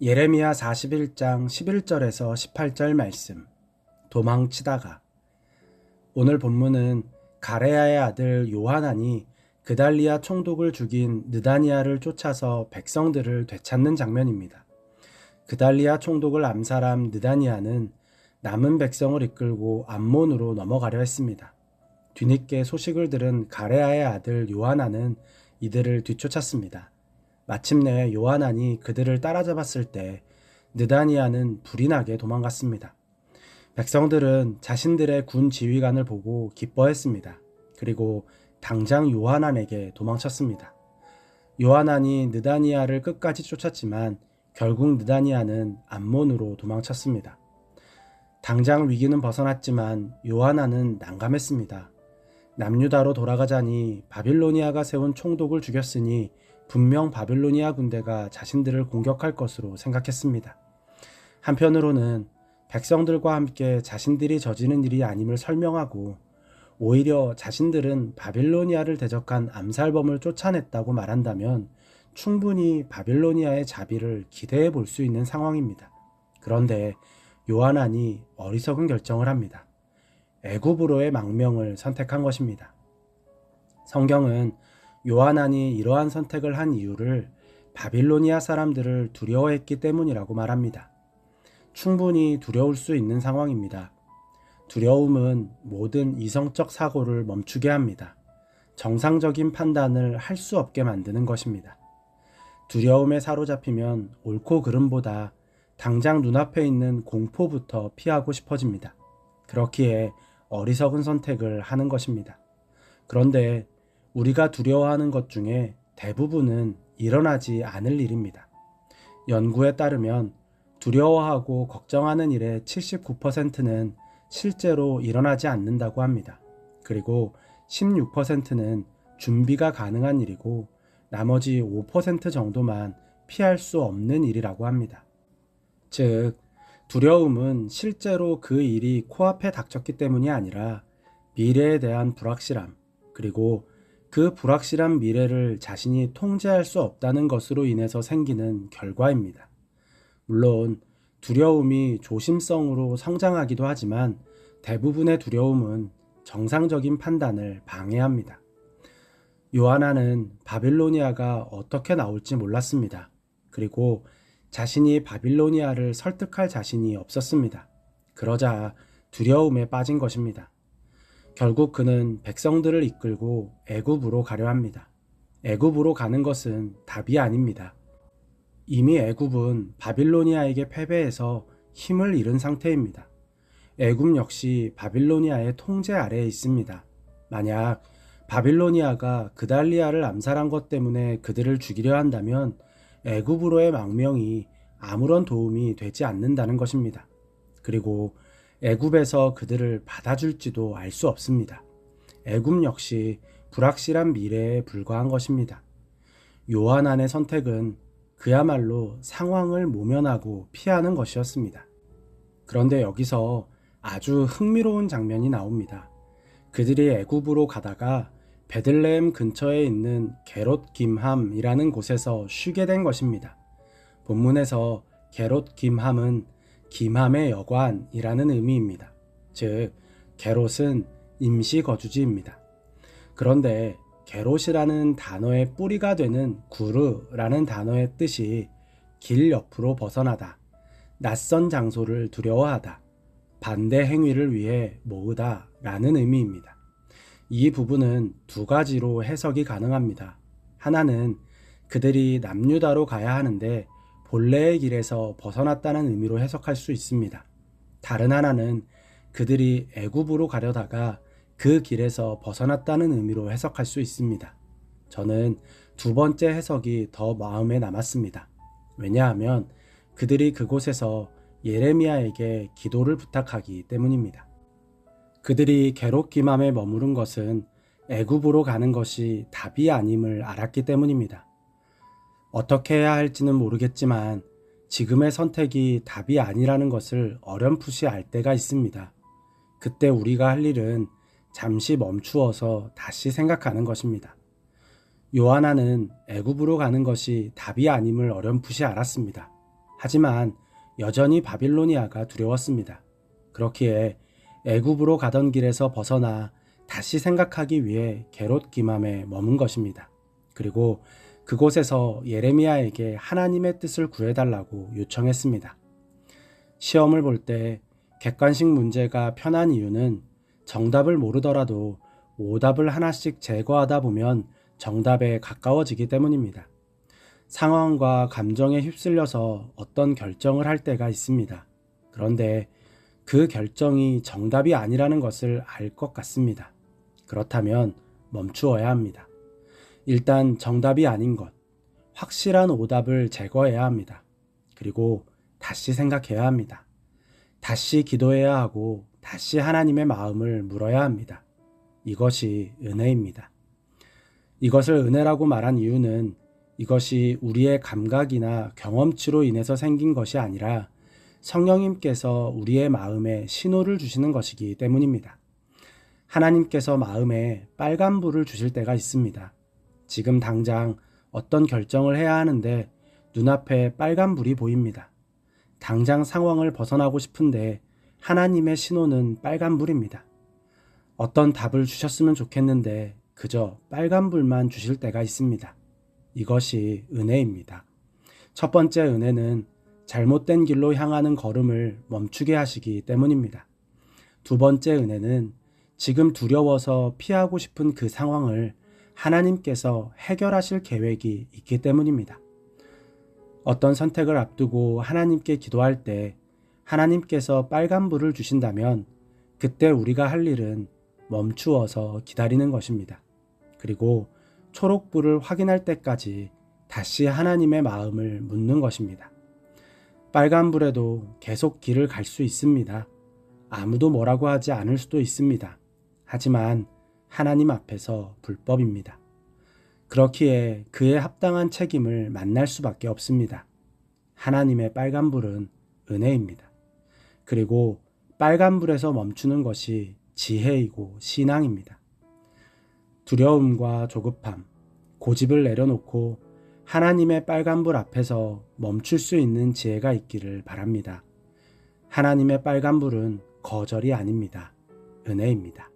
예레미야 41장 11절에서 18절 말씀. 도망치다가. 오늘 본문은 가레야의 아들 요하난이 그달리아 총독을 죽인 느다니아를 쫓아서 백성들을 되찾는 장면입니다. 그달리아 총독을 암살한 느다니아는 남은 백성을 이끌고 암몬으로 넘어가려 했습니다. 뒤늦게 소식을 들은 가레야의 아들 요하난은 이들을 뒤쫓았습니다. 마침내 요하난이 그들을 따라잡았을 때 느다니아는 불이 나게 도망갔습니다. 백성들은 자신들의 군 지휘관을 보고 기뻐했습니다. 그리고 당장 요하난에게 도망쳤습니다. 요하난이 느다니아를 끝까지 쫓았지만 결국 느다니아는 암몬으로 도망쳤습니다. 당장 위기는 벗어났지만 요하난은 난감했습니다. 남유다로 돌아가자니 바빌로니아가 세운 총독을 죽였으니 분명 바빌로니아 군대가 자신들을 공격할 것으로 생각했습니다. 한편으로는 백성들과 함께 자신들이 저지른 일이 아님을 설명하고 오히려 자신들은 바빌로니아를 대적한 암살범을 쫓아냈다고 말한다면 충분히 바빌로니아의 자비를 기대해 볼 수 있는 상황입니다. 그런데 요하난이 어리석은 결정을 합니다. 애굽으로의 망명을 선택한 것입니다. 성경은 요하난이 이러한 선택을 한 이유를 바빌로니아 사람들을 두려워했기 때문이라고 말합니다. 충분히 두려울 수 있는 상황입니다. 두려움은 모든 이성적 사고를 멈추게 합니다. 정상적인 판단을 할 수 없게 만드는 것입니다. 두려움에 사로잡히면 옳고 그름보다 당장 눈앞에 있는 공포부터 피하고 싶어집니다. 그렇기에 어리석은 선택을 하는 것입니다. 그런데 우리가 두려워하는 것 중에 대부분은 일어나지 않을 일입니다. 연구에 따르면 두려워하고 걱정하는 일의 79%는 실제로 일어나지 않는다고 합니다. 그리고 16%는 준비가 가능한 일이고 나머지 5% 정도만 피할 수 없는 일이라고 합니다. 즉, 두려움은 실제로 그 일이 코앞에 닥쳤기 때문이 아니라 미래에 대한 불확실함, 그리고 그 불확실한 미래를 자신이 통제할 수 없다는 것으로 인해서 생기는 결과입니다. 물론 두려움이 조심성으로 성장하기도 하지만 대부분의 두려움은 정상적인 판단을 방해합니다. 요하난은 바빌로니아가 어떻게 나올지 몰랐습니다. 그리고 자신이 바빌로니아를 설득할 자신이 없었습니다. 그러자 두려움에 빠진 것입니다. 결국 그는 백성들을 이끌고 애굽으로 가려 합니다. 애굽으로 가는 것은 답이 아닙니다. 이미 애굽은 바빌로니아에게 패배해서 힘을 잃은 상태입니다. 애굽 역시 바빌로니아의 통제 아래에 있습니다. 만약 바빌로니아가 그달리아를 암살한 것 때문에 그들을 죽이려 한다면 애굽으로의 망명이 아무런 도움이 되지 않는다는 것입니다. 그리고 애굽에서 그들을 받아줄지도 알 수 없습니다. 애굽 역시 불확실한 미래에 불과한 것입니다. 요하난의 선택은 그야말로 상황을 모면하고 피하는 것이었습니다. 그런데 여기서 아주 흥미로운 장면이 나옵니다. 그들이 애굽으로 가다가 베들레헴 근처에 있는 게롯 김함이라는 곳에서 쉬게 된 것입니다. 본문에서 게롯 김함은 김함의 여관이라는 의미입니다. 즉, 게롯은 임시 거주지입니다. 그런데 게롯이라는 단어의 뿌리가 되는 구르라는 단어의 뜻이 길 옆으로 벗어나다, 낯선 장소를 두려워하다, 반대 행위를 위해 모으다 라는 의미입니다. 이 부분은 두 가지로 해석이 가능합니다. 하나는 그들이 남유다로 가야 하는데 본래의 길에서 벗어났다는 의미로 해석할 수 있습니다. 다른 하나는 그들이 애굽으로 가려다가 그 길에서 벗어났다는 의미로 해석할 수 있습니다. 저는 두 번째 해석이 더 마음에 남았습니다. 왜냐하면 그들이 그곳에서 예레미야에게 기도를 부탁하기 때문입니다. 그들이 게롯 기맘에 머무른 것은 애굽으로 가는 것이 답이 아님을 알았기 때문입니다. 어떻게 해야 할지는 모르겠지만 지금의 선택이 답이 아니라는 것을 어렴풋이 알 때가 있습니다. 그때 우리가 할 일은 잠시 멈추어서 다시 생각하는 것입니다. 요하나는 애굽으로 가는 것이 답이 아님을 어렴풋이 알았습니다. 하지만 여전히 바빌로니아가 두려웠습니다. 그렇기에 애굽으로 가던 길에서 벗어나 다시 생각하기 위해 게롯 기맘에 머문 것입니다. 그리고 그곳에서 예레미야에게 하나님의 뜻을 구해달라고 요청했습니다. 시험을 볼 때 객관식 문제가 편한 이유는 정답을 모르더라도 오답을 하나씩 제거하다 보면 정답에 가까워지기 때문입니다. 상황과 감정에 휩쓸려서 어떤 결정을 할 때가 있습니다. 그런데 그 결정이 정답이 아니라는 것을 알 것 같습니다. 그렇다면 멈추어야 합니다. 일단 정답이 아닌 것, 확실한 오답을 제거해야 합니다. 그리고 다시 생각해야 합니다. 다시 기도해야 하고 다시 하나님의 마음을 물어야 합니다. 이것이 은혜입니다. 이것을 은혜라고 말한 이유는 이것이 우리의 감각이나 경험치로 인해서 생긴 것이 아니라 성령님께서 우리의 마음에 신호를 주시는 것이기 때문입니다. 하나님께서 마음에 빨간 불을 주실 때가 있습니다. 지금 당장 어떤 결정을 해야 하는데 눈앞에 빨간 불이 보입니다. 당장 상황을 벗어나고 싶은데 하나님의 신호는 빨간 불입니다. 어떤 답을 주셨으면 좋겠는데 그저 빨간 불만 주실 때가 있습니다. 이것이 은혜입니다. 첫 번째 은혜는 잘못된 길로 향하는 걸음을 멈추게 하시기 때문입니다. 두 번째 은혜는 지금 두려워서 피하고 싶은 그 상황을 하나님께서 해결하실 계획이 있기 때문입니다. 어떤 선택을 앞두고 하나님께 기도할 때 하나님께서 빨간불을 주신다면 그때 우리가 할 일은 멈추어서 기다리는 것입니다. 그리고 초록불을 확인할 때까지 다시 하나님의 마음을 묻는 것입니다. 빨간불에도 계속 길을 갈 수 있습니다. 아무도 뭐라고 하지 않을 수도 있습니다. 하지만 하나님 앞에서 불법입니다. 그렇기에 그에 합당한 책임을 만날 수밖에 없습니다. 하나님의 빨간불은 은혜입니다. 그리고 빨간불에서 멈추는 것이 지혜이고 신앙입니다. 두려움과 조급함, 고집을 내려놓고 하나님의 빨간불 앞에서 멈출 수 있는 지혜가 있기를 바랍니다. 하나님의 빨간불은 거절이 아닙니다. 은혜입니다.